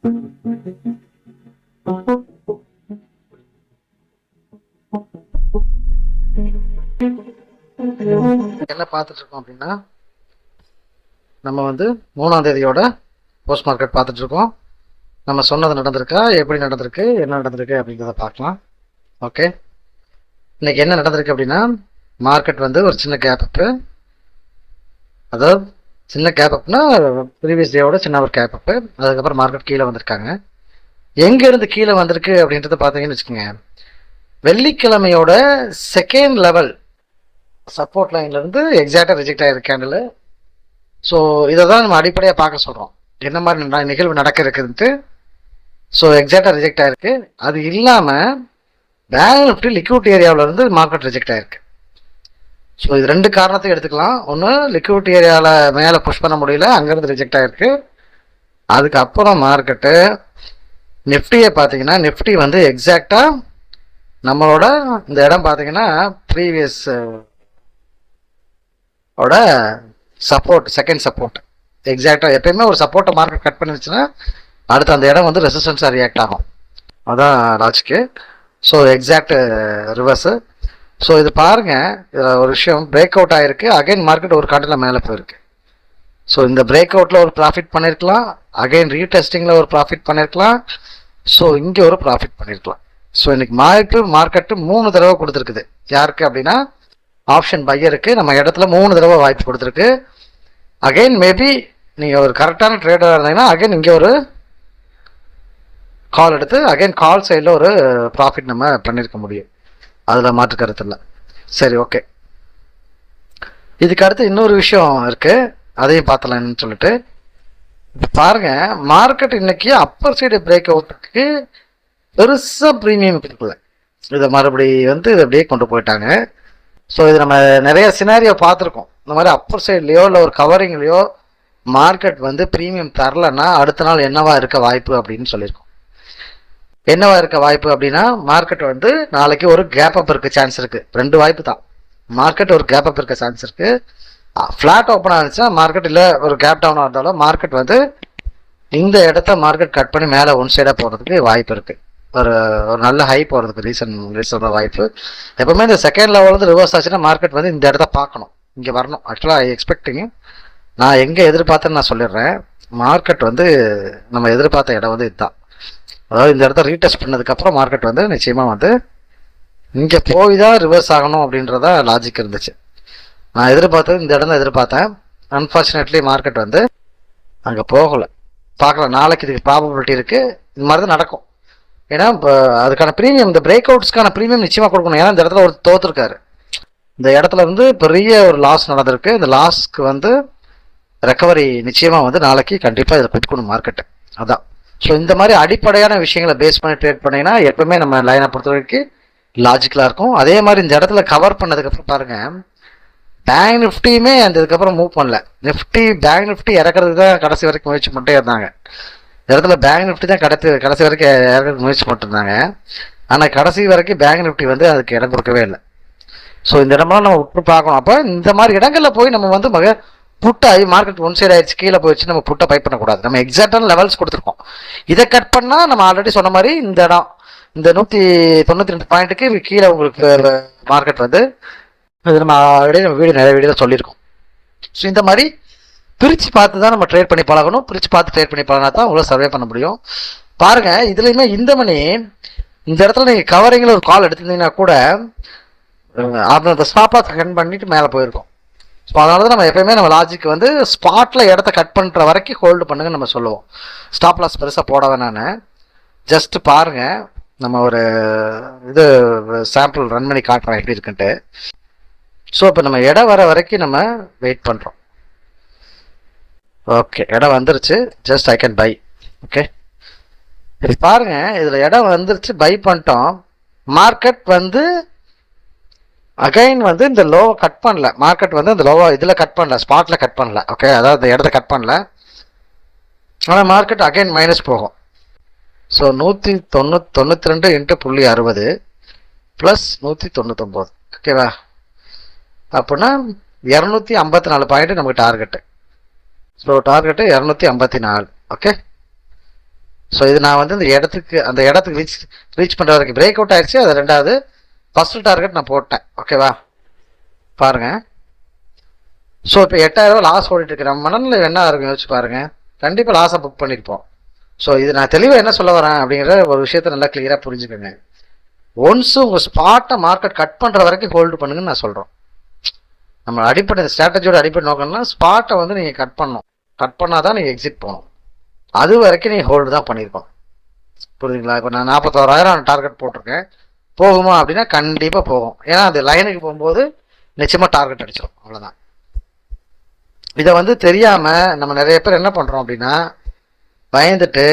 என்ன பார்த்துட்டு இருக்கோம் அப்படின்னா, நம்ம வந்து 3ஆம் தேதியோட போஸ்ட் மார்க்கெட் பார்த்துட்டு இருக்கோம். நம்ம சொன்னது நடந்திருக்கா, எப்படி நடந்திருக்கு, என்ன நடந்திருக்கு அப்படிங்கிறத பார்க்கலாம். ஓகே, இன்னைக்கு என்ன நடந்திருக்கு அப்படின்னா, மார்க்கெட் வந்து ஒரு சின்ன கேப் அப்பு, அதாவது சின்ன கேப் அப்னா ப்ரீவியஸ் டேவோட சின்ன ஒரு கேப் அப்பு. அதுக்கப்புறம் மார்க்கெட் கீழே வந்திருக்காங்க. எங்கேருந்து கீழே வந்திருக்கு அப்படின்றத பார்த்தீங்கன்னு வச்சுக்கோங்க, வெள்ளிக்கிழமையோட செகண்ட் லெவல் சப்போர்ட் லைன்லேருந்து எக்ஸாக்டாக ரிஜெக்ட் ஆகிருக்கு கேண்டில். ஸோ இதை தான் நம்ம அடிப்படையாக பார்க்க சொல்கிறோம், என்ன மாதிரி நிகழ்வு நடக்க இருக்குதுன்ட்டு. ஸோ எக்ஸாக்டாக ரிஜெக்ட் ஆகிருக்கு. அது இல்லாமல் பேங்க் நிஃப்டி லிக்விட் ஏரியாவிலேருந்து மார்க்கெட் ரிஜெக்ட் ஆகிருக்கு. ஸோ இது ரெண்டு காரணத்தையும் எடுத்துக்கலாம். ஒன்று, லிக்விட் ஏரியாவில் மேலே புஷ் பண்ண முடியல, அங்கேருந்து ரிஜெக்ட் ஆகிருக்கு. அதுக்கப்புறம் மார்க்கெட்டு நிஃப்டியை பார்த்தீங்கன்னா, நிஃப்டி வந்து எக்ஸாக்டாக நம்மளோட இந்த இடம் பார்த்தீங்கன்னா ப்ரீவியஸ் ஓட சப்போர்ட், செகண்ட் சப்போர்ட். எக்ஸாக்டாக எப்பயுமே ஒரு சப்போர்ட்டை மார்க்கெட் கட் பண்ணிருச்சுன்னா அடுத்து அந்த இடம் வந்து ரெசிஸ்டன்ஸாக ரியாக்ட் ஆகும். அதான் logic. So exact reverse. So இது பாருங்கள், இதில் ஒரு விஷயம் பிரேக் அவுட் ஆகிருக்கு. அகைன் மார்க்கெட் ஒரு காண்டில் மேலே போயிருக்கு. ஸோ இந்த பிரேக் அவுட்டில் ஒரு ப்ராஃபிட் பண்ணியிருக்கலாம், அகைன் ரீடெஸ்டிங்கில் ஒரு ப்ராஃபிட் பண்ணியிருக்கலாம், ஸோ இங்கே ஒரு ப்ராஃபிட் பண்ணியிருக்கலாம். ஸோ இன்னைக்கு மார்க்கெட்டு 3 தடவை கொடுத்துருக்குது. யாருக்கு அப்படின்னா, ஆப்ஷன் பையருக்கு நம்ம இடத்துல 3 தடவை வாய்ப்பு கொடுத்துருக்கு. அகைன் மேபி நீங்கள் ஒரு கரெக்டான ட்ரேடராக இருந்தீங்கன்னா அகைன் இங்கே ஒரு கால் எடுத்து அகைன் கால் சைடில் ஒரு ப்ராஃபிட் நம்ம பண்ணியிருக்க முடியும். அதில் மாற்று கருத்து இல்லை. சரி, ஓகே. இதுக்கு அடுத்து இன்னொரு விஷயம் இருக்குது, அதையும் பார்த்தலாம்னு சொல்லிட்டு இப்போ பாருங்கள், மார்க்கெட் இன்னைக்கு அப்பர் சைடு பிரேக் அவுட்டுக்கு பெருசாக ப்ரீமியம் கொடுக்கல. இதை மறுபடி வந்து இதை அப்படியே கொண்டு போயிட்டாங்க. ஸோ இது நம்ம நிறைய சினாரியோ பார்த்துருக்கோம். இந்த மாதிரி அப்பர் சைட்லேயோ இல்லை ஒரு கவரிங்லேயோ மார்க்கெட் வந்து ப்ரீமியம் தரலைன்னா அடுத்த நாள் என்னவா இருக்க வாய்ப்பு அப்படின்னு சொல்லியிருக்கோம். என்னவா இருக்க வாய்ப்பு அப்படின்னா, மார்க்கெட் வந்து நாளைக்கு ஒரு கேப் அப் இருக்க சான்ஸ் இருக்குது. 2 வாய்ப்பு தான். மார்க்கெட் ஒரு கேப் அப் இருக்க சான்ஸ் இருக்குது. ஃப்ளாட் ஓப்பன் ஆனிச்சுன்னா மார்க்கெட், இல்லை ஒரு கேப் டவுனாக இருந்தாலும் மார்க்கெட் வந்து இந்த இடத்த மார்க்கெட் கட் பண்ணி மேலே ஒன் சைடாக போகிறதுக்கு வாய்ப்பு இருக்குது. ஒரு நல்ல ஹை போகிறதுக்கு ரீசன் வாய்ப்பு. எப்பவுமே இந்த செகண்ட் லெவலில் ரிவர்ஸ் ஆச்சுன்னா மார்க்கெட் வந்து இந்த இடத்த பார்க்கணும், இங்கே வரணும். ஆக்சுவலாக எக்ஸ்பெக்டிங், நான் எங்கே எதிர்பார்த்தேன்னு நான் சொல்லிடுறேன். மார்க்கெட் வந்து நம்ம எதிர்பார்த்த இடம் வந்து இதுதான். அதாவது இந்த இடத்த ரீடெஸ்ட் பண்ணதுக்கப்புறம் மார்க்கெட் வந்து நிச்சயமாக வந்து இங்கே போய் தான் ரிவர்ஸ் ஆகணும் அப்படின்றத லாஜிக் இருந்துச்சு. நான் எதிர்பார்த்தது இந்த இடம் தான் எதிர்பார்த்தேன். அன்ஃபார்ச்சுனேட்லி மார்க்கெட் வந்து அங்கே போகலை. பார்க்கலாம், நாளைக்கு இதுக்கு ப்ராபபிலிட்டி இருக்குது, இது மாதிரி தான் நடக்கும். ஏன்னா இப்போ அதுக்கான ப்ரீமியம், இந்த பிரேக் அவுட்ஸ்க்கான ப்ரீமியம் நிச்சயமாக கொடுக்கணும். ஏன்னா இந்த இடத்துல ஒரு தோத்துருக்காரு. இந்த இடத்துல வந்து பெரிய ஒரு லாஸ் நடந்திருக்கு. இந்த லாஸ்க்கு வந்து ரெக்கவரி நிச்சயமாக வந்து நாளைக்கு கண்டிப்பாக இதில் கொடுக்கணும் மார்க்கெட்டு. அதான். ஸோ இந்த மாதிரி அடிப்படையான விஷயங்களை பேஸ் பண்ணி ட்ரேட் பண்ணிங்கன்னா எப்பவுமே நம்ம லைனை பொறுத்த வரைக்கும் லாஜிக்கலாக இருக்கும். அதே மாதிரி இந்த இடத்துல கவர் பண்ணதுக்கப்புறம் பாருங்கள், பேங்க் நிஃப்டியுமே அந்த இதுக்கப்புறம் மூவ் பண்ணல. பேங்க் நிஃப்டி இறக்குறதுக்கு தான் கடைசி வரைக்கும் முயற்சி பண்ணிட்டே இருந்தாங்க. இந்த இடத்துல பேங்க் நிஃப்டி தான் கடைசி வரைக்கும் இறக்குறதுக்கு முயற்சி பண்ணிருந்தாங்க. ஆனால் கடைசி வரைக்கும் பேங்க் நிஃப்டி வந்து அதுக்கு இடம் கொடுக்கவே இல்லை. ஸோ இந்த இடமெல்லாம் நம்ம விட்டு பார்க்கணும். அப்போ இந்த மாதிரி இடங்களில் போய் நம்ம வந்து புட்டாகி மார்க்கெட் ஒன் சைடு ஆயிடுச்சு, கீழே போயிடுச்சு, நம்ம புட்டை பை பண்ணக்கூடாது. நம்ம எக்ஸாக்டான லெவல்ஸ் கொடுத்துருக்கோம். இதை கட் பண்ணால் நம்ம ஆல்ரெடி சொன்ன மாதிரி இந்த இடம், இந்த 192 பாயிண்ட்டுக்கு கீழே உங்களுக்கு மார்க்கெட் வந்து இது நம்ம ஆல்ரெடி நம்ம நிறைய வீடியோவில் சொல்லியிருக்கோம். ஸோ இந்த மாதிரி பிரித்து பார்த்து தான் நம்ம ட்ரேட் பண்ணி பழகணும். பிரித்து பார்த்து ட்ரேட் பண்ணி பழகினா தான் உங்களை சர்வே பண்ண முடியும். பாருங்கள், இதுலேயுமே இந்த மணி இந்த இடத்துல நீங்கள் கவரிங்கில் ஒரு கால் எடுத்திருந்தீங்கன்னா கூட அந்த ஸ்டாப் லாஸ் கட் பண்ணிட்டு மேலே போயிருக்கோம். ஸோ அதனால தான் நம்ம எப்பயுமே நம்ம லாஜிக் வந்து ஸ்பாட்டில் இடத்த கட் பண்ணுற வரைக்கும் ஹோல்டு பண்ணுங்கன்னு நம்ம சொல்லுவோம். ஸ்டாப் லாஸ் பெருசாக போட வேணான்னு. ஜஸ்ட் பாருங்கள், நம்ம ஒரு இது சாம்பிள் ரன் பண்ணி காட்டுறோம் எப்படி இருக்குன்ட்டு. ஸோ இப்போ நம்ம இடம் வர வரைக்கும் நம்ம வெயிட் பண்ணுறோம். ஓகே, இடம் வந்துருச்சு. Just I can buy. Okay, இப்போ பாருங்கள், இதில் இடம் வந்துருச்சு, பை பண்ணிட்டோம். மார்க்கெட் வந்து அகைன் வந்து இந்த லோவை கட் பண்ணல. மார்க்கெட் வந்து இந்த லோவை இதில் கட் பண்ணல, ஸ்பாட்டில் கட் பண்ணல. ஓகே, அதாவது இந்த இடத்த கட் பண்ணல. ஆனால் மார்க்கெட் அகைன் மைனஸ் போகும். So 192 × 0.60 plus 199. ஓகேவா? அப்படின்னா 254 பாயிண்ட் நமக்கு target. So target 254. Okay, so இது நான் வந்து அந்த இடத்துக்கு ரீச் பண்ணுற வரைக்கும் பிரேக் அவுட் ஆயிடுச்சு. அது ரெண்டாவது. ஃபர்ஸ்ட் டார்கெட் நான் போட்டேன். ஓகேவா, பாருங்க. ஸோ இப்போ 8000 லாஸ் ஓடிட்டு இருக்கு. நம்ம மனநிலை என்ன இருக்கும் யோசிச்சு பாருங்க. கண்டிப்பாக லாஸை புக் பண்ணியிருப்போம். ஸோ இது நான் தெளிவாக என்ன சொல்ல வரேன் அப்படிங்கிற ஒரு விஷயத்த நல்லா கிளியராக புரிஞ்சுக்கோங்க. ஒன்ஸு உங்கள் ஸ்பாட்டை மார்க்கெட் கட் பண்ணுற வரைக்கும் ஹோல்டு பண்ணுங்கன்னு நான் சொல்கிறோம். நம்ம அடிப்படை ஸ்ட்ராட்டஜியோட அடிப்படை நோக்கம்னா ஸ்பாட்டை வந்து நீங்கள் கட் பண்ணணும். கட் பண்ணால் தான் நீங்கள் எக்ஸிட் போகணும். அது வரைக்கும் நீங்கள் ஹோல்டு தான் பண்ணியிருக்கோம். புரியுதுங்களா? இப்போ நான் 41,000 டார்கெட் போட்டிருக்கேன். போகுமா அப்படின்னா கண்டிப்பாக போகும். ஏன்னா அது லைனுக்கு போகும்போது நிச்சயமாக டார்கெட் அடிச்சிடும். அவ்வளோதான். இதை வந்து தெரியாமல் நம்ம நிறைய பேர் என்ன பண்ணுறோம் அப்படின்னா பயந்துட்டு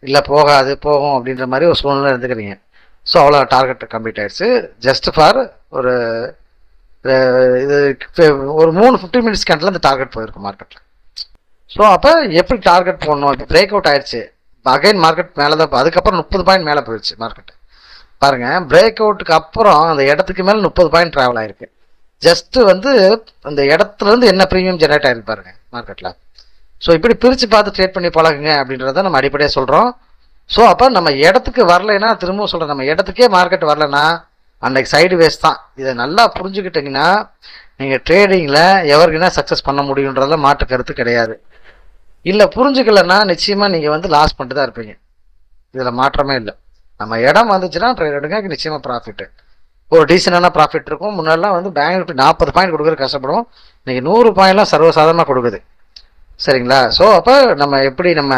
இல்லை போகாது போகும் அப்படின்ற மாதிரி ஒரு சூழ்நிலை இருந்துக்கிறீங்க. ஸோ அவ்வளோ டார்கெட் கம்ப்ளீட் ஆயிடுச்சு. ஜஸ்ட் ஃபார் ஒரு இது ஒரு 15 மினிட்ஸ் கேண்டில் அந்த டார்கெட் போயிருக்கும் மார்க்கெட்டில். ஸோ அப்போ எப்படி டார்கெட் போடணும்? இப்போ பிரேக் அவுட் ஆயிடுச்சு. அகைன் மார்க்கெட் மேலே தான். அதுக்கப்புறம் 30 பாயிண்ட் மேலே போயிடுச்சு மார்க்கெட். பாருங்கள், பிரேக் அவுட்டுக்கு அப்புறம் அந்த இடத்துக்கு மேலே 30 பாயிண்ட் ட்ராவல் ஆயிருக்கு. ஜஸ்ட் வந்து அந்த இடத்துலேருந்து என்ன ப்ரீமியம் ஜெனரேட் ஆயிருக்கு பாருங்க மார்க்கெட்டில். ஸோ இப்படி பிரித்து பார்த்து ட்ரேட் பண்ணி பழகுங்க அப்படின்றத நம்ம அடிப்படையாக சொல்கிறோம். ஸோ அப்போ நம்ம இடத்துக்கு வரலைன்னா, திரும்பவும் சொல்கிறேன், நம்ம இடத்துக்கே மார்க்கெட் வரலைன்னா அன்னைக்கு சைடு வேஸ்ட் தான். இதை நல்லா புரிஞ்சுக்கிட்டிங்கன்னா நீங்கள் ட்ரேடிங்கில் எவருக்குன்னா சக்ஸஸ் பண்ண முடியுன்றதுல மாற்று கருத்து கிடையாது. இல்லை புரிஞ்சுக்கலன்னா நிச்சயமாக நீங்கள் வந்து லாஸ் பண்ணிட்டு தான் இருப்பீங்க. இதில் மாற்றமே இல்லை. நம்ம இடம் வந்துச்சுன்னா ட்ரேட் எடுங்க, நிச்சயமாக ப்ராஃபிட்டு, ஒரு டீசெண்டான ப்ராஃபிட் இருக்கும். முன்னாடிலாம் வந்து பேங்க் நிஃப்டி 40 பாயிண்ட் கொடுக்குறது கஷ்டப்படும். இன்றைக்கி 100 பாயிண்ட்லாம் சர்வசாதாரணமாக கொடுக்குது. சரிங்களா? ஸோ அப்போ நம்ம எப்படி நம்ம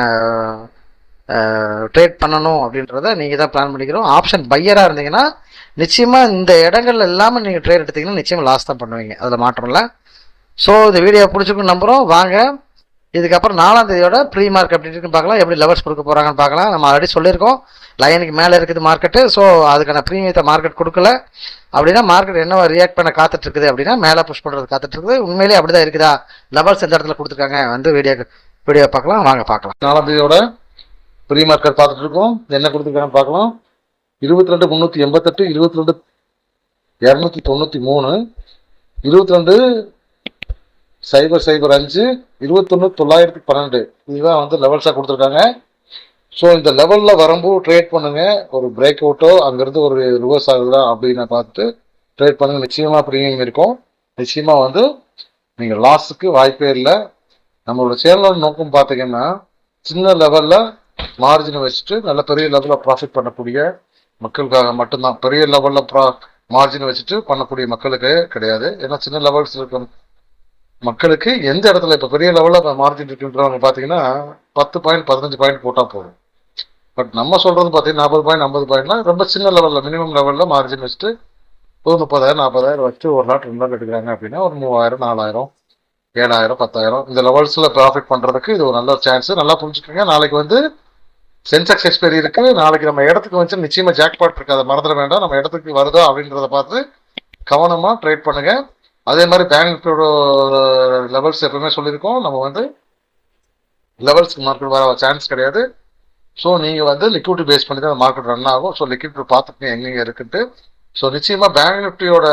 ட்ரேட் பண்ணணும் அப்படின்றத நீங்கள் தான் பிளான் பண்ணிக்கிறோம். ஆப்ஷன் பையராக இருந்தீங்கன்னா நிச்சயமாக இந்த இடங்கள்ல இல்லாமல் நீங்கள் ட்ரேட் எடுத்தீங்கன்னா நிச்சயமாக லாஸ் தான் பண்ணுவீங்க. அதில் மாற்றம் இல்லை. ஸோ இந்த வீடியோ பிடிச்சிருக்குன்னு நம்புகிறோம். வாங்க இதுக்கப்புறம் 4ஆம் தேதியோட ப்ரீ மார்க்கெட் எப்படி இருக்குன்னு பார்க்கலாம். எப்படி லெவல்ஸ் கொடுக்க போகிறாங்கன்னு பார்க்கலாம். நம்ம ஆல்ரெடி சொல்லியிருக்கோம் லைனுக்கு மேலே இருக்குது மார்க்கெட்டு. ஸோ அதுக்கான ப்ரீமியத்தை மார்க்கெட் கொடுக்கல அப்படின்னா மார்க்கெட் என்ன ரியாக்ட் பண்ண காத்துட்டு இருக்குது அப்படின்னா மேலே புஷ் பண்ணுறது காத்துட்டு இருக்குது. உண்மையிலேயே அப்படி தான் இருக்குதா? லெவல்ஸ் எந்த இடத்துல கொடுத்துருக்காங்க வந்து வீடியோ பார்க்கலாம். வாங்க பார்க்கலாம். 4ஆம் தேதியோட ப்ரீ மார்க்கெட் பார்த்துட்டு இருக்கோம். என்ன கொடுத்துருக்காங்கன்னு பார்க்கலாம். 22,388, 22,293, 22,005, 21,912 இதுதான் வந்து லெவல்ஸாக கொடுத்துருக்காங்க. ஸோ இந்த லெவலில் வரும்போது ட்ரேட் பண்ணுங்க. ஒரு பிரேக் அவுட்டோ அங்கேருந்து ஒரு ரிவர்ஸ் ஆகுதா அப்படின்னு பார்த்துட்டு ட்ரேட் பண்ணுங்க. நிச்சயமாக ப்ரீமியம் இருக்கும். நிச்சயமாக வந்து நீங்கள் லாஸுக்கு வாய்ப்பே இல்லை. நம்மளோட சேனலோட நோக்கம் பார்த்தீங்கன்னா சின்ன லெவலில் மார்ஜினை வச்சுட்டு நல்ல பெரிய லெவலில் ப்ராஃபிட் பண்ணக்கூடிய மக்களுக்காக மட்டும்தான். பெரிய லெவலில் மார்ஜினை வச்சுட்டு பண்ணக்கூடிய மக்களுக்கு கிடையாது. ஏன்னா சின்ன லெவல்ஸ் இருக்க மக்களுக்கு எந்த இடத்துல இப்போ பெரிய லெவலில் மார்ஜின் இருக்குன்றவங்க பார்த்தீங்கன்னா 10 பாயிண்ட் 15 பாயிண்ட் போட்டால் போதும். பட் நம்ம சொல்றது பார்த்தீங்கன்னா 40 பாயிண்ட் 50 பாயிண்ட்லாம் ரொம்ப சின்ன லெவலில் மினிமம் லெவலில் மார்ஜின் வச்சுட்டு ஒரு 30,000 40,000 வச்சு ஒரு லாட் 2 லாட் எடுக்கிறாங்க அப்படின்னா ஒரு 3,000 4,000 7,000 10,000 இந்த லெவல்ஸில் ப்ராஃபிட் பண்ணுறதுக்கு இது ஒரு நல்ல சான்ஸ். நல்லா புரிஞ்சுக்கோங்க. நாளைக்கு வந்து சென்செக்ஸ் எக்ஸ்பைரி இருக்கு. நாளைக்கு நம்ம இடத்துக்கு வந்து நிச்சயமா ஜாக்பாட் இருக்கு. அதை மறந்துட வேண்டாம். நம்ம இடத்துக்கு வருதா அப்படின்றத பார்த்து கவனமா ட்ரேட் பண்ணுங்க. அதே மாதிரி பேங்க் நிஃப்டியோட லெவல்ஸ் எப்பவுமே சொல்லியிருக்கோம். நம்ம வந்து லெவல்ஸ்க்கு மார்க்கெட் வர சான்ஸ் கிடையாது. ஸோ நீங்கள் வந்து லிக்விடிட்டி பேஸ் பண்ணி தான் மார்க்கெட் ரன் ஆகும். ஸோ லிக்விடிட்டி பார்த்துட்டு எங்கெங்க இருக்குன்ட்டு. ஸோ நிச்சயமாக பேங்க் நிஃப்டியோட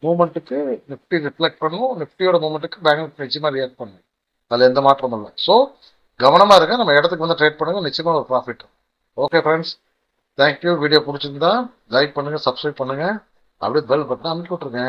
மூவ்மெண்ட்டுக்கு நிஃப்டி ரிஃப்ளெக்ட் பண்ணும். நிஃப்டியோட மூவ்மெண்ட்டுக்கு பேங்க் நிஃப்டி நிச்சயமாக ரியாக்ட் பண்ணும். அதில் எந்த மாற்றமும் இல்லை. ஸோ கவனமாக இருங்க. நம்ம இடத்துக்கு வந்து ட்ரேட் பண்ணுங்க. நிச்சயமாக ஒரு profit. Okay friends, thank you. Video பிடிச்சிருந்தா லைக் பண்ணுங்கள், சப்ஸ்கிரைப் பண்ணுங்கள், அப்படியே பெல் பட்டனை அமைக்க விட்ருங்க.